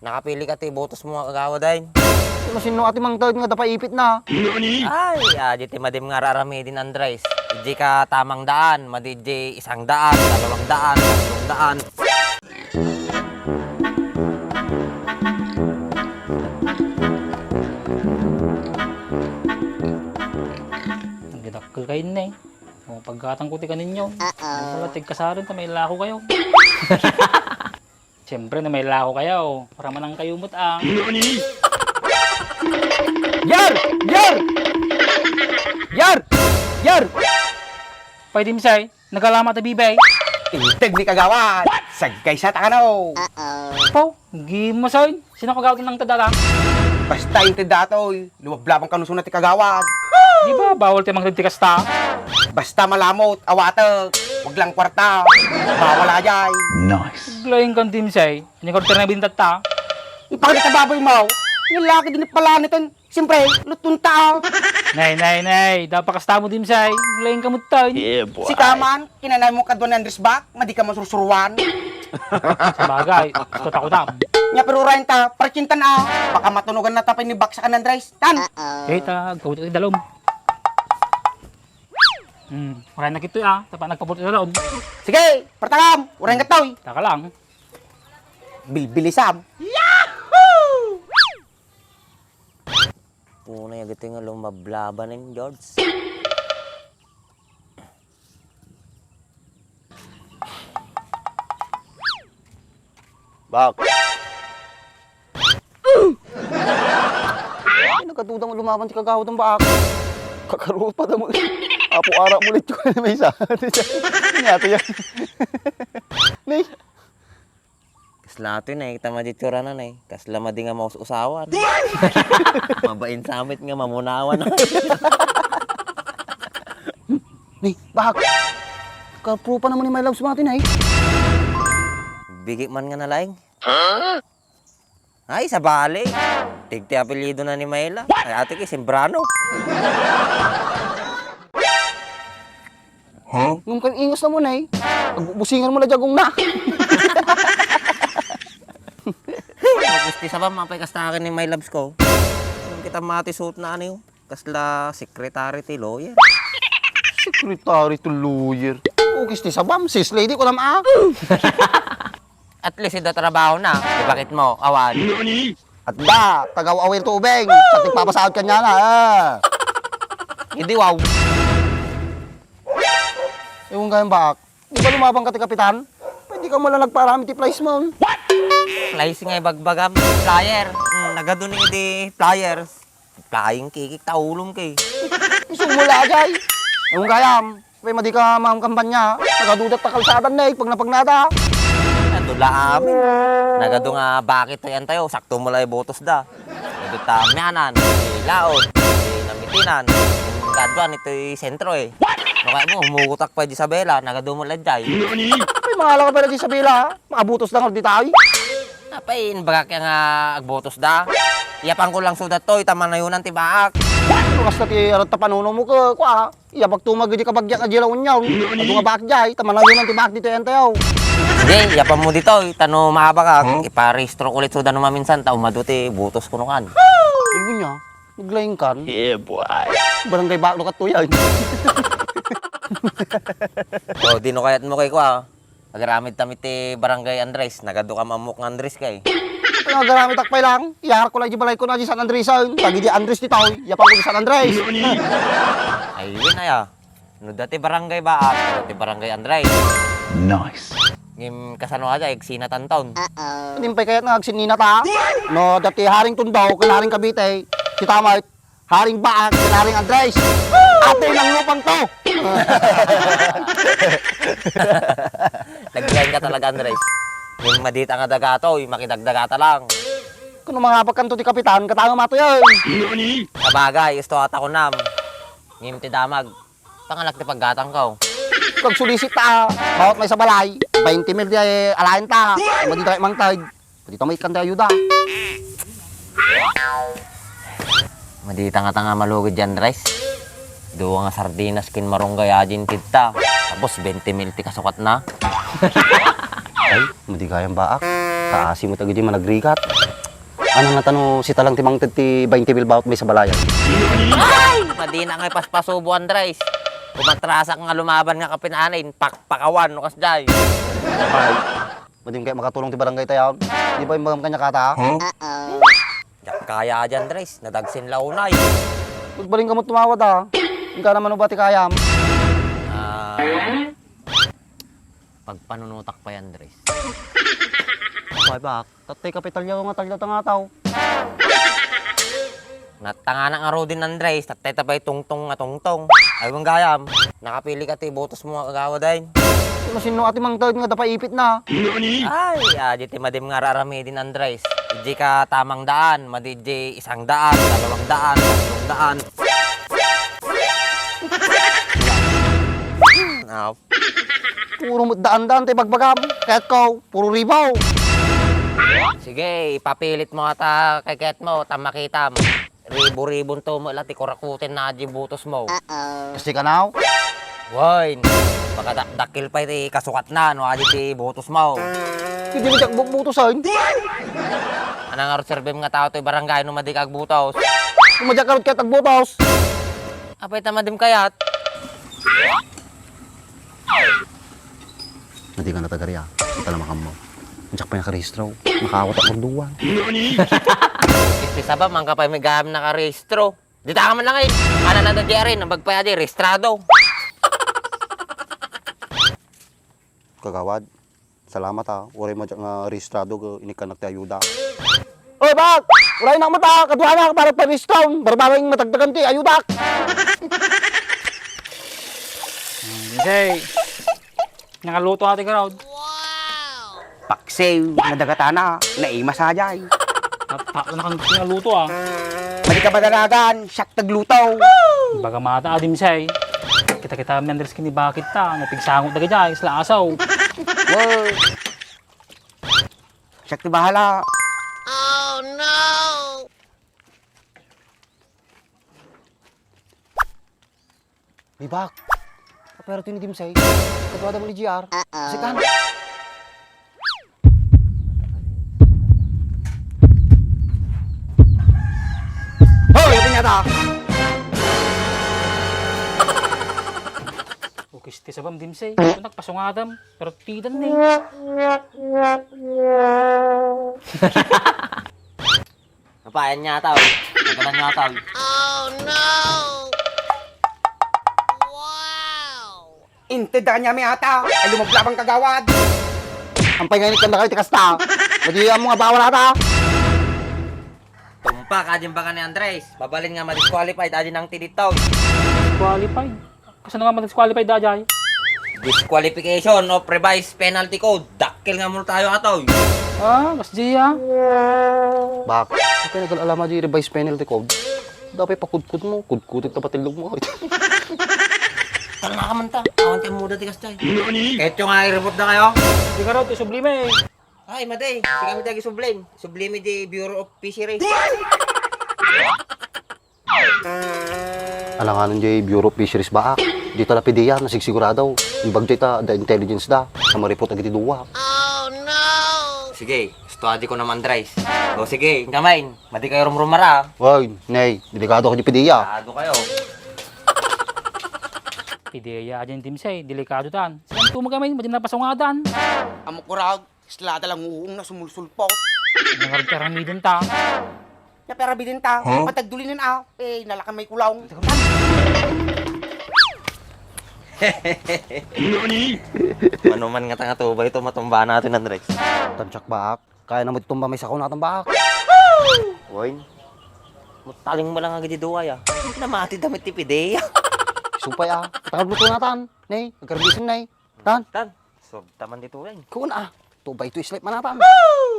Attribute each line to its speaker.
Speaker 1: Nakapili ka ti botos mo nga kagawa dahin.
Speaker 2: Masino ati mang tawid nga dapaipit na.
Speaker 1: Ay, di ti madim nga rarami din Andres. Di ka tamang daan, madi di 100, 200, 300.
Speaker 3: Nagdidakkel kayo na eh. O pagkatang kuti ka ninyo. Wala tigkasarin ta may lako kayo. Siyempre na may lako kayo. Para manang kayo mutang.
Speaker 2: Yar! Yar! Yar! Yar!
Speaker 3: Pwede misay, nagalama ta bibay.
Speaker 2: Integ ni kagawad. Sagkay sa takanaw.
Speaker 3: Pau, gimasay. Sino kagawin ng tadala?
Speaker 2: Basta integ datoy. Lumablabang kanusun ti kagawad.
Speaker 3: Di ba bawal tayo magdagtikas ta?
Speaker 2: Basta malamot, awatag. Wag lang kwarta. Bawal ajay.
Speaker 3: Glaying kang dimsay. Hindi ko na bintat ta.
Speaker 2: Ipakita baboy mo. Yung laki din pala nito. Siyempre, lutong tao.
Speaker 3: Nay. Dapat kasta mo dimsay. Glaying ka mutay.
Speaker 2: Si Kaman, kinanay mo ka doon Andres Back, madi ka masursuruan.
Speaker 3: Sa bagay, gusto ta ko tam.
Speaker 2: Nya pero renta, parkintan baka matunugan na tapay ni Back sa kanan Andres. Tan!
Speaker 3: Kita, gawin ito dalom. Maray na kito Tapat nagpapulit na doon.
Speaker 2: Sige, pertangam, urang katoy.
Speaker 3: Taka lang.
Speaker 2: Bilbilisam.
Speaker 1: Punay agad nga lumablaban ng George.
Speaker 2: Bak. Ay, nagkatudang lumaban si kagawad ng Baak. Kakaroon pa na mo. Apo-ara mo ulit yung may isa. Ngato yan. Nay.
Speaker 1: Kasla ito na kita maditsura na na Kasla madi nga mausawan. Mabain samit nga mamunawan.
Speaker 2: Nay, Baak. Kapro pa naman ni My Love sa matin, ay.
Speaker 1: Bigit man nga nalaing. Ay, sa bali. Tigti apelido na ni Mayla. Ay, ate kay Sembrano.
Speaker 2: Ngum kan ingos na mo, Nay. Agbusingan mo na jagong na.
Speaker 1: Magusti sa ba, mapay kastakin ni My Loves ko. Nung kita matisot na ano kasla secretary ti lawyer.
Speaker 2: Secretary to lawyer. Ukis ti sabam, sis lady ko naman
Speaker 1: At least ito trabaho na. Di bakit mo, awan?
Speaker 2: At da, tagaw awil tubeng. Sa tigpapasahod ka niya na,
Speaker 1: Hindi wow.
Speaker 2: Ewan kayong Baak. Di ba lumabang ka ti kapitan? Pwede ka mo lang nagparami ti price mo.
Speaker 1: Flies nga bagbagam. Flyer. Nagadun nga di flyers. Flying kikik taulong kay.
Speaker 2: Isumula jay. Ewan kayam. Pwede di ka mahang kampanya. Nagadudat ta kalsadan na pag napagnada.
Speaker 1: Nadula amin. Nagado nga bakit to yan tayo. Sakto mo lang botos da. Ito tamyanan. Laod. Namitinan. Gadwan ito sentro No kaya mo, humugutak pa di sa bela. Nagado mo lang jay.
Speaker 2: Ay, mahala ka pala di sa bila. Makabutos lang di tayo.
Speaker 1: Apain, baga kaya nga agbotos da. Iyapan ko lang sudat to. Itaman na yun ang tibaak.
Speaker 2: Lukas na ti arat ta panuno mo ka. Kwa, iyabag tumag di kabagyak na jilaw nyaw. Ado nga Baak jay. Taman na yun ang tibak dito yan tayo.
Speaker 1: Sige, iyapan mo dito. Tano mahaba ka. Iparistro ulit sudan naman minsan. Tao maduti, butos ko nukan.
Speaker 2: Igo niya, naglaying kan. Barangay Baak lukat to yan.
Speaker 1: So, dino kayat mo kay ko Agaramid tamit ti Barangay Andres. Nagado ka mamuk ng Andres kay.
Speaker 2: Ano garamit akpay lang. Iyakar ko lang di balay ko na di San Andres. Tagi di Andres di tao. Iyapan ko di San Andres.
Speaker 1: Ay, yun na No dati Barangay ba? Dati Barangay Andres.
Speaker 4: Nice.
Speaker 1: Ngim kasano aja, sinatan taon.
Speaker 2: Nimpay kaya't nagsinina ta. No, dati haring tundaw, kanaring Cavite. Si Tamay, haring Baak, kanaring Andres. Ate ng lupang to.
Speaker 1: Nagkain ka talaga Andres. Ngim madita nga dagato, makidagdagata lang.
Speaker 2: Kung mga pagkanto ti kapitan, katanga mato yan.
Speaker 1: Kabagay, isto ata ko nam. Ngim ti damag. Pangalak ti paggatang ko.
Speaker 2: Kag sulisit ta, bawat may sa balay, 20 mil di alayan ta. Madi tayo mang tag. Pwede ta may ikan tayo ayuda.
Speaker 1: Madita nga tanga malugid dyan, Andres. Duwa nga sardinas kin marunggay ajin kita. Tapos 20 mil ti kasukat na.
Speaker 2: Ay, madi kayang Baak. Taasi mo tagdi managrikat. Ano nga tanong si talang timang ti 20 bilbaut may sa balayan.
Speaker 1: Ay! Madina nga paspasubo, Andres. Kumatrasak nga lumaban nga kapinanin, pakpakawan, no kasday.
Speaker 2: Ay, madim kayo makatulong ti barangay tayo. Di ba yung bagam kanya kata?
Speaker 1: Yak kaya dyan, Andres. Nadagsin launay.
Speaker 2: Huwag ba rin ka mo tumawad Hindi ka naman ba ti kayam?
Speaker 1: Ah, pagpanunutak pa yan, Andres.
Speaker 2: Ay bak, tatay kapital yaw nga talya nga tao.
Speaker 1: Natanga na nga ro din, Andres. Tatay tabay tungtong nga tungtong. Ay, bang gayam. Nakapili ka ti botos mo nga kagawa din.
Speaker 2: Masino ati mang tawid nga dapat ipit na.
Speaker 1: Ay, di madim nga rarami din, Andres. Hindi ka tamang daan, madidi 100, 200, 300. Now,
Speaker 2: Puro daan-daan tayo bagbagam. Kaya't ko, puro ribaw.
Speaker 1: sige, ipapilit mo ata kay ket mo, tamakitam. Ribo-ribon to mo, lati kurakutin na di butos mo.
Speaker 2: Kasi ka now?
Speaker 1: Woy, baka dakil pa iti kasukat na, no, adi ti butos mo.
Speaker 2: Hindi mo jak butusan.
Speaker 1: Anang nga reservem nga tao to barangay no madikag butos.
Speaker 2: Kung madyak karot kaya't agbutos.
Speaker 1: Apay tamadim kayat.
Speaker 2: Hindi ka natagariya. Ito lang makam mo. Madyak pa yung karehistro. Makawat at magduwan.
Speaker 1: Ispisa ba, man ka pa may gaham nakarehistro. Di ta ka man lang eh. Ano na na rin, ang bagpaya di, rehistrado.
Speaker 2: Kagawad. Salamat Uray madyak nga rehistrado. Inikan nagti ayuda. Oy, bak! Uray na mata! Kadwa na para pa-rehistro. Barbarang matagdagan ti ayuda.
Speaker 3: Dinsay, nakaluto natin ka raw.
Speaker 4: Paksiw, nadagatana, naimasajay.
Speaker 3: Napaka na kang nakaluto
Speaker 4: Mali ka madanagan, siyak tagluto.
Speaker 3: Baga mata Dinsay. Kita-kita mi Andres kini bakit ta, napigsangot na ganyan, isla asaw.
Speaker 4: Wow. Siyak ti bahala.
Speaker 2: May bak. Pero tinidim say. Kadwa mo ni GR. Kasi kan.
Speaker 4: Hoy, yapin niya ta.
Speaker 3: Okay, sti sabam Dinsay. Nagpasungadam, pero tidan na
Speaker 1: Napayan niya tao. Nagalan niya tao.
Speaker 4: Inted na kanya may ata. Ay lumablabang kagawad.
Speaker 2: Ang painganik ka na kayo tikasta. Madiyan mo nga bawal ata.
Speaker 1: Tumpak, adin ba ka ni Andres? Babalin nga ma-disqualified, adin ang tinitaw.
Speaker 3: Qualified. Kasi nga mag-disqualified dajay.
Speaker 1: Disqualification of revised penalty code. Dakil nga muna tayo ataw.
Speaker 3: Mas Gia.
Speaker 2: Bak. Kaya nag-alama di revise penalty code. Dapat pakudkod mo. Kudkutit na patilog mo.
Speaker 1: Tara nga ka man ta. Awan tayo muda tigas tayo. Kahit yung nga i-report na kayo.
Speaker 3: Di ka raw, ti sublime.
Speaker 1: Ay, maday. Sige kami tayo sublime. Sublime di Bureau of Fisheries.
Speaker 2: Alanganan di Bureau of Fisheries ba? Di ta lapidiya, nasigsigurado. Yung bagay ta, the intelligence da. Sa maripot agad duwa.
Speaker 1: Sige, study ko naman, Andres. O sige, kamain. Madi kayo rumrumara.
Speaker 2: Hoy, nay, delikado ka di pidiya.
Speaker 1: Sado kayo.
Speaker 3: Ideya dyan Dinsay, delikado tan. Silang tumagamay, madyan na pasungadan.
Speaker 4: Amukurag, isla lang uung na sumulsulpot.
Speaker 3: Nangaragkaramidin ta.
Speaker 4: Naperabidin ta, patagdulinin nalakan may kulaw.
Speaker 1: Manuman nga tanga to ba ito matumba natin, Andres?
Speaker 2: Tansyak baak. Kaya na mo itumba may sakaw natin baak.
Speaker 1: Woy, mutaling mo lang agad di duway Namati damit tipideya.
Speaker 2: Supay Takal mo to natan. Nay, nagkarbisin nay. Tan,
Speaker 1: Tan, so taman dito rin.
Speaker 2: kuwan Tubay to islip manatan.